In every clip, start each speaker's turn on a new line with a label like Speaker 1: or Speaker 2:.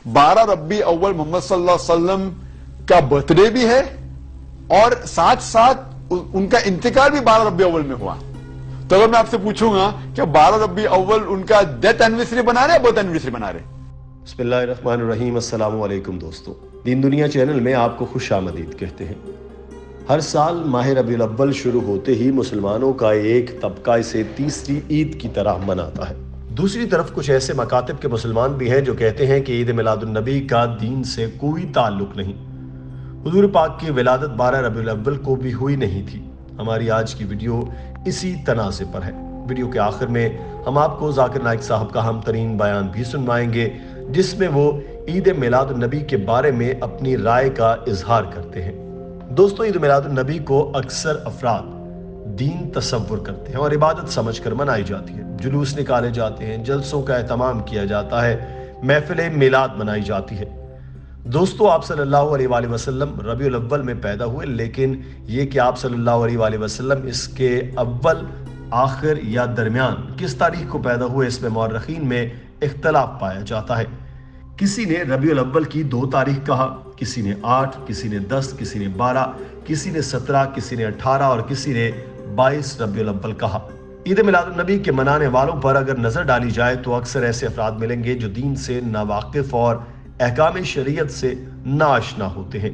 Speaker 1: 12 रबी अव्वल मोहम्मद सल्लल्लाहु अलैहि वसल्लम का बर्थडे भी है और साथ साथ उनका इंतकाल भी 12 रबी अव्वल में हुआ। तो अगर मैं आपसे पूछूंगा कि 12 रबी अव्वल उनका डेथ एनिवर्सरी बना रहे हैं, बर्थ एनिवर्सरी बना रहे?
Speaker 2: बिस्मिल्लाहिर्रहमानिर्रहीम। अस्सलाम वालेकुम दोस्तों, दीन दुनिया चैनल में आपको खुश आमदीद कहते हैं। हर साल माह रबीउल अव्वल शुरू होते ही मुसलमानों का एक तबका इसे तीसरी ईद की तरह मनाता है। दूसरी तरफ कुछ ऐसे मकातिब के मुसलमान भी हैं जो कहते हैं कि ईद मिलादुन नबी का दीन से कोई ताल्लुक नहीं। हुजूर पाक की विलादत 12 रबीउल अव्वल को भी हुई नहीं थी। हमारी आज की वीडियो इसी तनाज़े पर है। वीडियो के आखिर में हम आपको जाकिर नाइक साहब का हम तरीन बयान भी सुनवाएंगे, जिसमें वो ईद मिलादुन नबी के बारे में अपनी राय का इजहार करते हैं। दोस्तों, ईद मिलादुन नबी को अक्सर अफराद दीन तसव्वुर करते हैं और इबादत समझकर मनाई जाती है। जुलूस निकाले जाते हैं, जलसों का एहतमाम किया जाता है, महफिल मिलाद मनाई जाती है। दोस्तों, आप सल्लल्लाहु अलैहि वसल्लम रबीउल अव्वल में पैदा हुए, लेकिन ये कि आप सल्लल्लाहु अलैहि वसल्लम इसके अव्वल, आखिर या दरमियान किस तारीख को पैदा हुए, इसमें मौर्रखीन में इख्तलाफ पाया जाता है। किसी ने रबीउल अव्वल की 2 तारीख कहा, किसी ने 8, किसी ने 10, किसी ने 12, किसी ने 17, किसी ने 18 और किसी ने 22 रबीउल अव्वल कहा। ईद मिलादुन नबी के मनाने वालों पर अगर नजर डाली जाए तो अक्सर ऐसे अफराद मिलेंगे जो दीन से नावाकिफ और अहकाम शरीयत से नाआशना होते हैं।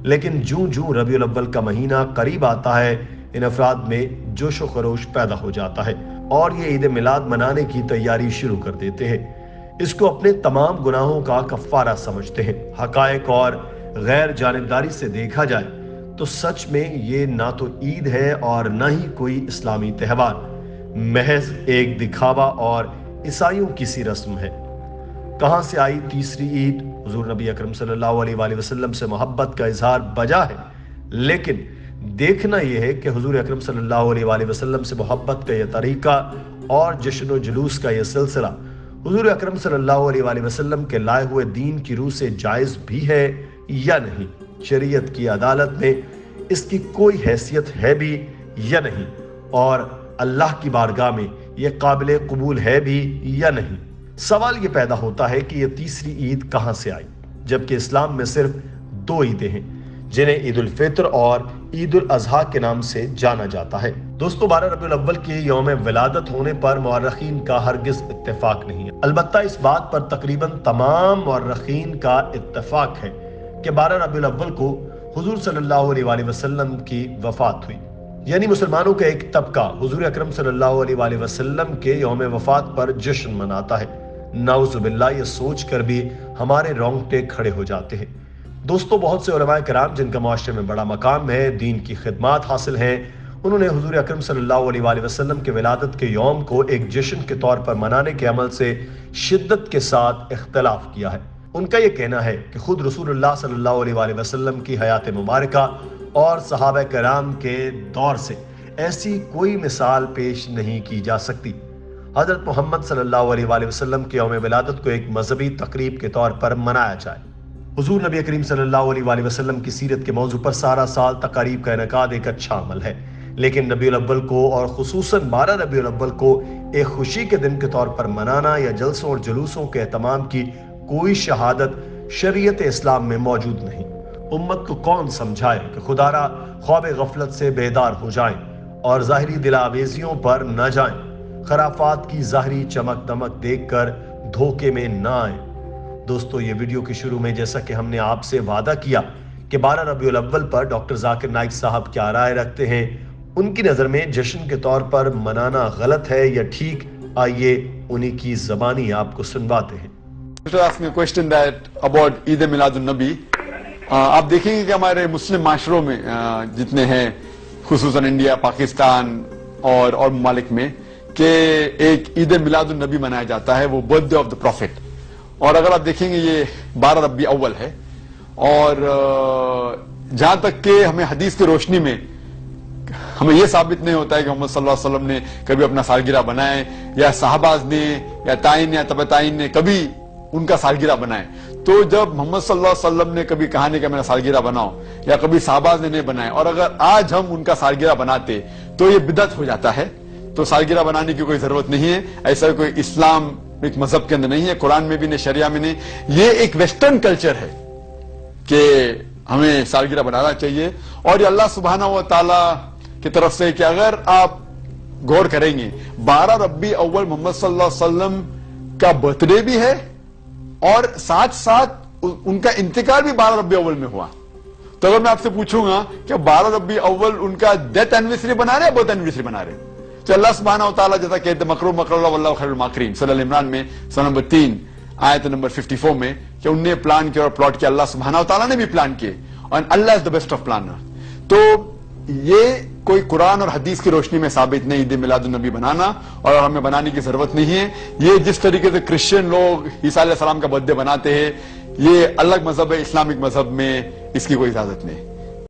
Speaker 2: लेकिन जूं जूं रबीउल अव्वल का महीना करीब आता है, इन अफराद में जोश व खरोश पैदा हो जाता है और ये ईद मिलाद मनाने की तैयारी शुरू कर देते हैं। इसको अपने तमाम गुनाहों का कफ्फारा समझते हैं। हकायक और गैर जानिबदारी से देखा जाए तो सच में ये ना तो ईद है और ना ही कोई इस्लामी त्यौहार, महज एक दिखावा और ईसाइयों की सी रस्म है। कहां से आई तीसरी ईद? हुजूर नबी अकरम सल्लल्लाहु अलैहि वसल्लम से मोहब्बत का इजहार बजा है, लेकिन देखना यह है कि हुजूर अकरम सल्लल्लाहु अलैहि वसल्लम से मोहब्बत का यह तरीका और जश्न व जुलूस का यह सिलसिला हुजूर अकरम सल्लल्लाहु अलैहि वसल्लम के लाए हुए दीन की रूह से जायज भी है या नहीं, शरीयत की अदालत में इसकी कोई हैसियत है भी या नहीं, और अल्लाह की बारगाह में यह काबिल कबूल है भी या नहीं। सवाल ये पैदा होता है कि यह तीसरी ईद कहां से आई, जबकि इस्लाम में सिर्फ 2 ईदें हैं जिन्हें ईद उल फित्र और ईद उल अजहा के नाम से जाना जाता है। दोस्तों, 12 रबीउल अव्वल के यौम विलादत होने पर मौर्रखीन का हरगिज इत्तेफाक नहीं है। अलबत्ता इस बात पर तकरीबन तमाम मौर्रखीन का इत्तेफाक है कि 12 रबीउल अव्वल को हुजूर सल्लल्लाहु अलैहि वसल्लम की वफात हुई। यानी मुसलमानों का एक तबका हुजूर अकरम सल्लल्लाहु अलैहि वसल्लम के यौम वफात पर जश्न मनाता है। नाउज़ुबिल्लाह, ये सोच कर भी हमारे रोंगटे खड़े हो जाते हैं। दोस्तों, बहुत से उलमाए किराम जिनका मुआशरे में बड़ा मकाम है, दीन की खिदमात हासिल हैं, उन्होंने हुजूर अकरम सल्लल्लाहु अलैहि वसल्लम के विलादत के यौम को एक जश्न के तौर पर मनाने के अमल से शिद्दत के साथ इख्तलाफ किया है। उनका यह कहना है कि खुद रसूलुल्लाह सल्लल्लाहु अलैहि वसल्लम की हयात मुबारका और सहाबा किराम के दौर से ऐसी कोई मिसाल पेश नहीं की जा सकती। हजरत मोहम्मद सल्लल्लाहु अलैहि वसल्लम के यौम विलादत को एक मजहबी तकरीब के तौर पर मनाया जाए। हुजूर नबी करीम सल्लल्लाहु अलैहि वसल्लम की सीरत के मौजू पर सारा साल तकारीब का इनेकाद एक अच्छा अमल है, लेकिन रबीउल अव्वल को और खुसूसन 12 रबीउल अव्वल को एक खुशी के दिन के तौर पर मनाना या जलसों और जुलूसों के एहतमाम की कोई शहादत शरीयत इस्लाम में मौजूद नहीं। उम्मत को कौन समझाए कि खुदारा ख्वाब गफलत से बेदार हो जाएं और ज़ाहिरी दिलावेजियों पर न जाएं, खराफात की ज़ाहिरी चमक दमक देखकर धोखे में न आए। दोस्तों, ये वीडियो के शुरू में जैसा कि हमने आपसे वादा किया कि 12 रबीउल अव्वल पर डॉक्टर जाकिर नाइक साहब क्या राय रखते हैं, उनकी नज़र में जश्न के तौर पर मनाना गलत है या ठीक, आइए उन्हीं की ज़बानी आपको सुनवाते हैं।
Speaker 1: Question that about Eid Miladun नबी, आप देखेंगे कि हमारे मुस्लिम माशरों में जितने हैं, खुसूसन इंडिया, पाकिस्तान और ममालिक में, कि एक ईद मिलादुन नबी मनाया जाता है, वो बर्थडे ऑफ द प्रॉफिट। और अगर आप देखेंगे ये 12 रबी अव्वल है, और जहां तक कि हमें हदीस की रोशनी में हमें यह साबित नहीं होता है कि मोहम्मद सल्लल्लाहु अलैहि वसल्लम ने कभी अपना सालगिरह बनाए, या सहाबाज ने या ताइन या तबे ताइन ने कभी उनका सालगिरह बनाए। तो जब मोहम्मद सल्लल्लाहु अलैहि वसल्लम ने कभी कहा नहीं कि मेरा सालगिरह बनाओ, या कभी सहाबाज ने नहीं बनाए, और अगर आज हम उनका सालगिरह बनाते तो ये बिदअत हो जाता है। तो सालगिरह बनाने की कोई जरूरत नहीं है, ऐसा कोई इस्लाम ایک مذہب کے اندر نہیں ہے، قرآن میں بھی نہیں، شریعہ میں نہیں. یہ ایک ویسٹرن کلچر ہے کہ ہمیں سالگرہ بنانا چاہیے. اور یہ اللہ سبحانہ و تعالی کی طرف سے کہ اگر آپ غور کریں گے 12 ربیع اول محمد صلی اللہ علیہ وسلم کا برتھ ڈے بھی ہے اور ساتھ ساتھ ان کا انتقال بھی 12 ربیع اول میں ہوا. تو اگر میں آپ سے پوچھوں گا کہ 12 ربیع اول ان کا ڈیتھ اینیورسری بنا رہے ہیں، برتھ اینیورسری بنا رہے ہیں؟ تو اللہ سبحانہ و تعالیٰ جیسا کہتے ہیں مکرو مکر اللہ واللہ خیر الماکرین، سورہ ال عمران میں سورہ نمبر 3 آیت نمبر 54 میں، کہ انہوں نے پلان کیا اور پلاٹ کیا، اللہ سبحانہ و تعالیٰ نے بھی پلان کیے، اور اللہ از دا بیسٹ آف پلانر. تو یہ کوئی قرآن اور حدیث کی روشنی میں ثابت نہیں عید میلاد النبی بنانا، اور ہمیں بنانے کی ضرورت نہیں ہے. یہ جس طریقے سے کرسچن لوگ عیسیٰ علیہ السلام کا برتھ ڈے بناتے ہیں، یہ الگ مذہب ہے، اسلامک مذہب میں اس کی کوئی اجازت نہیں.